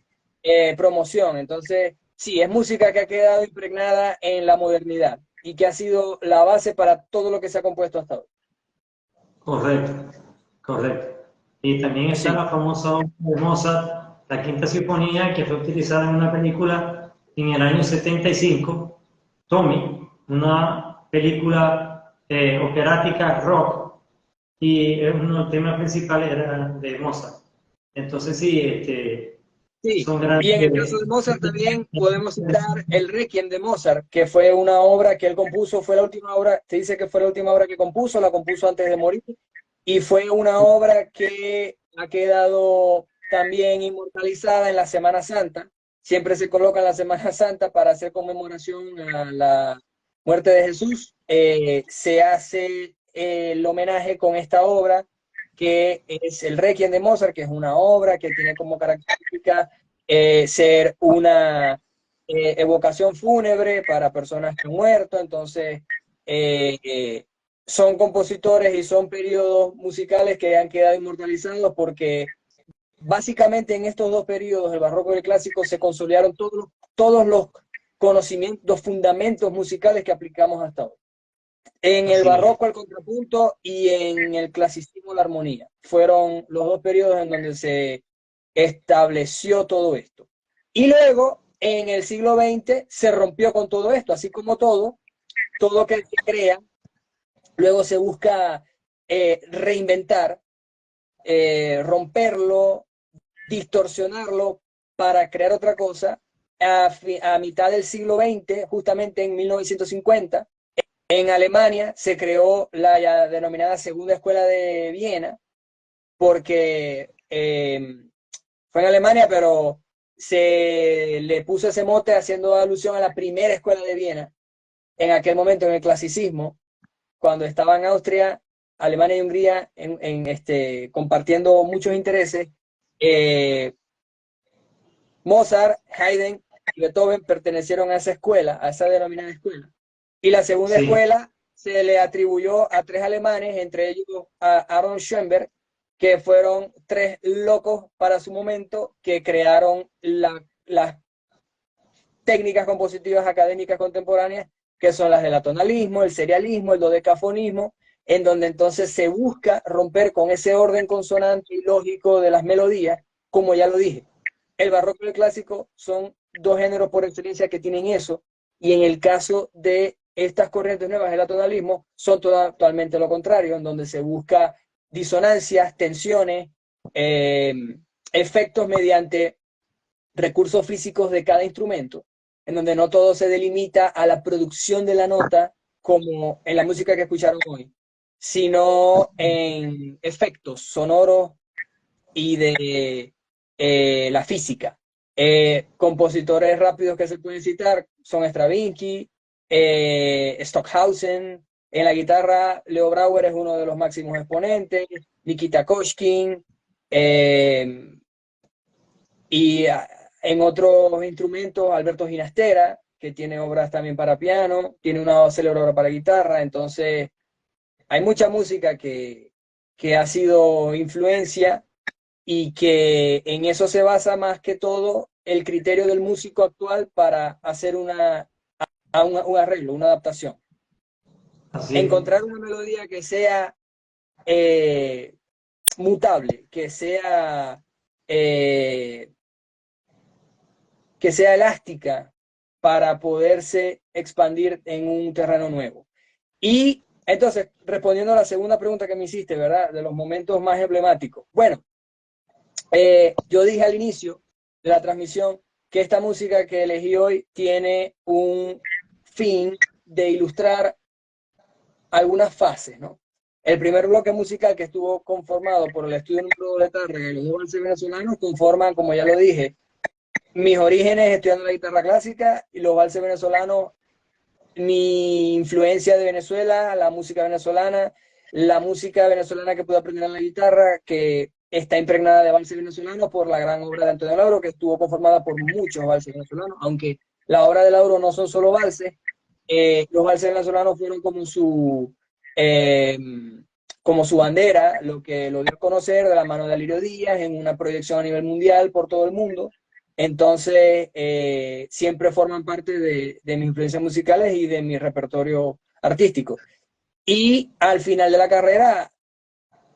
promoción. Entonces, sí, es música que ha quedado impregnada en la modernidad y que ha sido la base para todo lo que se ha compuesto hasta hoy. correcto, correcto. Y también está Sí, la famosa obra de Mozart, la Quinta Sinfonía, que fue utilizada en una película en el año 75, Tommy, una película operática rock, y uno de los temas principales era de Mozart. Entonces sí, sí. son Y en el caso grandes. de Mozart también podemos citar el Requiem de Mozart, que fue una obra que él compuso, fue la última obra, se dice que fue la última obra que compuso, la compuso antes de morir, y fue una obra que ha quedado también inmortalizada en la Semana Santa. Siempre se coloca en la Semana Santa para hacer conmemoración a la muerte de Jesús. Se hace el homenaje con esta obra, que es el Requiem de Mozart, que es una obra que tiene como característica ser una evocación fúnebre para personas que han muerto. Entonces, son compositores y son periodos musicales que han quedado inmortalizados porque básicamente en estos dos periodos, el barroco y el clásico, se consolidaron todos los conocimientos, los fundamentos musicales que aplicamos hasta hoy. En el Así es. barroco el contrapunto y en el clasicismo la armonía. Fueron los dos periodos en donde se estableció todo esto. Y luego, en el siglo XX, se rompió con todo esto, así como todo que se crea, luego se busca reinventar, romperlo, distorsionarlo para crear otra cosa. A mitad del siglo XX, justamente en 1950, en Alemania se creó la ya denominada Segunda Escuela de Viena, porque fue en Alemania, pero se le puso ese mote haciendo alusión a la primera escuela de Viena, en aquel momento en el clasicismo, cuando estaban Austria, Alemania y Hungría compartiendo muchos intereses. Mozart, Haydn y Beethoven pertenecieron a esa escuela, a esa denominada escuela. Y la segunda Sí, escuela se le atribuyó a tres alemanes, entre ellos a Aaron Schoenberg, que fueron tres locos para su momento, que crearon las técnicas compositivas académicas contemporáneas, que son las del atonalismo, el serialismo, el dodecafonismo, en donde entonces se busca romper con ese orden consonante y lógico de las melodías, como ya lo dije. El barroco y el clásico son dos géneros por excelencia que tienen eso, y en el caso de estas corrientes nuevas del atonalismo, son totalmente lo contrario, en donde se busca disonancias, tensiones, efectos mediante recursos físicos de cada instrumento, en donde no todo se delimita a la producción de la nota, como en la música que escucharon hoy, sino en efectos sonoros y de la física. Compositores rápidos que se pueden citar son Stravinsky, Stockhausen. En la guitarra, Leo Brauer es uno de los máximos exponentes, Nikita Koshkin, y en otros instrumentos, Alberto Ginastera, que tiene obras también para piano, tiene una célebre obra para guitarra. Entonces hay mucha música que ha sido influencia, y que en eso se basa más que todo el criterio del músico actual para hacer un arreglo, una adaptación. así es. Encontrar una melodía que sea mutable, eh, que sea elástica para poderse expandir en un terreno nuevo. Y entonces, respondiendo a la segunda pregunta que me hiciste, ¿verdad? De los momentos más emblemáticos. Bueno, yo dije al inicio de la transmisión que esta música que elegí hoy tiene un fin de ilustrar algunas fases, ¿no? El primer bloque musical, que estuvo conformado por el estudio número 2 de Tárrega y los dos valses venezolanos, conforman, como ya lo dije, mis orígenes estudiando la guitarra clásica, y los valses venezolanos, mi influencia de Venezuela, la música venezolana que pude aprender en la guitarra, que está impregnada de valses venezolanos por la gran obra de Antonio Lauro, que estuvo conformada por muchos valses venezolanos, aunque la obra de Lauro no son solo valses. Los valses venezolanos fueron eh, como su bandera, lo que lo dio a conocer de la mano de Alirio Díaz en una proyección a nivel mundial por todo el mundo. Entonces, siempre forman parte de mis influencias musicales y de mi repertorio artístico. Y al final de la carrera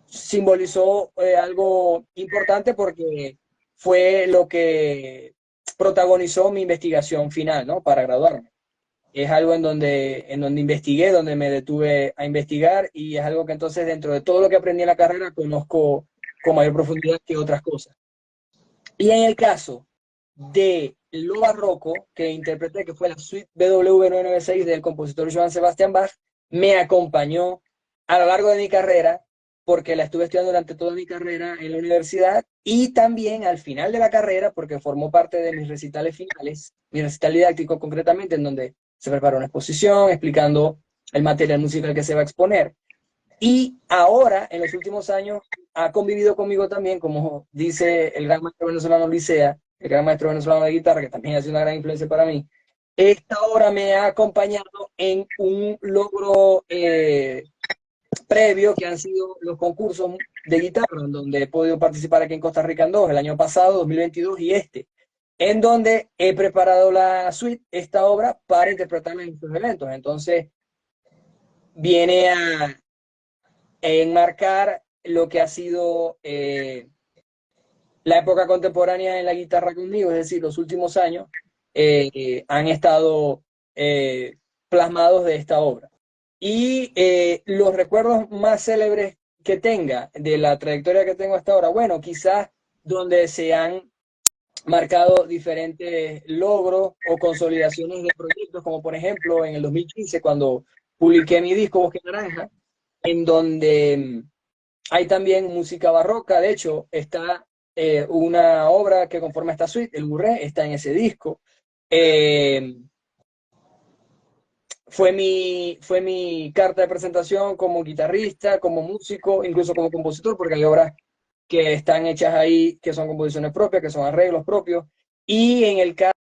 simbolizó algo importante, porque fue lo que protagonizó mi investigación final, ¿no? Para graduarme. Es algo en donde investigué, donde me detuve a investigar, y es algo que entonces, dentro de todo lo que aprendí en la carrera, conozco con mayor profundidad que otras cosas. Y en el caso de lo barroco que interpreté, que fue la suite BW996 del compositor Johann Sebastian Bach, me acompañó a lo largo de mi carrera, porque la estuve estudiando durante toda mi carrera en la universidad, y también al final de la carrera, porque formó parte de mis recitales finales, mi recital didáctico concretamente, en donde se prepara una exposición explicando el material musical que se va a exponer. Y ahora, en los últimos años, ha convivido conmigo también, como dice el gran maestro venezolano Licea, el gran maestro venezolano de guitarra, que también ha sido una gran influencia para mí. Esta obra me ha acompañado en un logro previo, que han sido los concursos de guitarra, en donde he podido participar aquí en Costa Rica en dos, el año pasado, 2022, y en donde he preparado la suite, esta obra, para interpretarla en estos eventos. Entonces, viene a enmarcar lo que ha sido la época contemporánea en la guitarra conmigo, es decir, los últimos años han estado plasmados de esta obra. Y los recuerdos más célebres que tenga de la trayectoria que tengo hasta ahora, bueno, quizás donde se han marcado diferentes logros o consolidaciones de proyectos, como por ejemplo en el 2015, cuando publiqué mi disco Bosque Naranja, en donde hay también música barroca. De hecho, está una obra que conforma esta suite, el Bourré, está en ese disco. Fue mi carta de presentación como guitarrista, como músico, incluso como compositor, porque hay obras que están hechas ahí, que son composiciones propias, que son arreglos propios. Y en el caso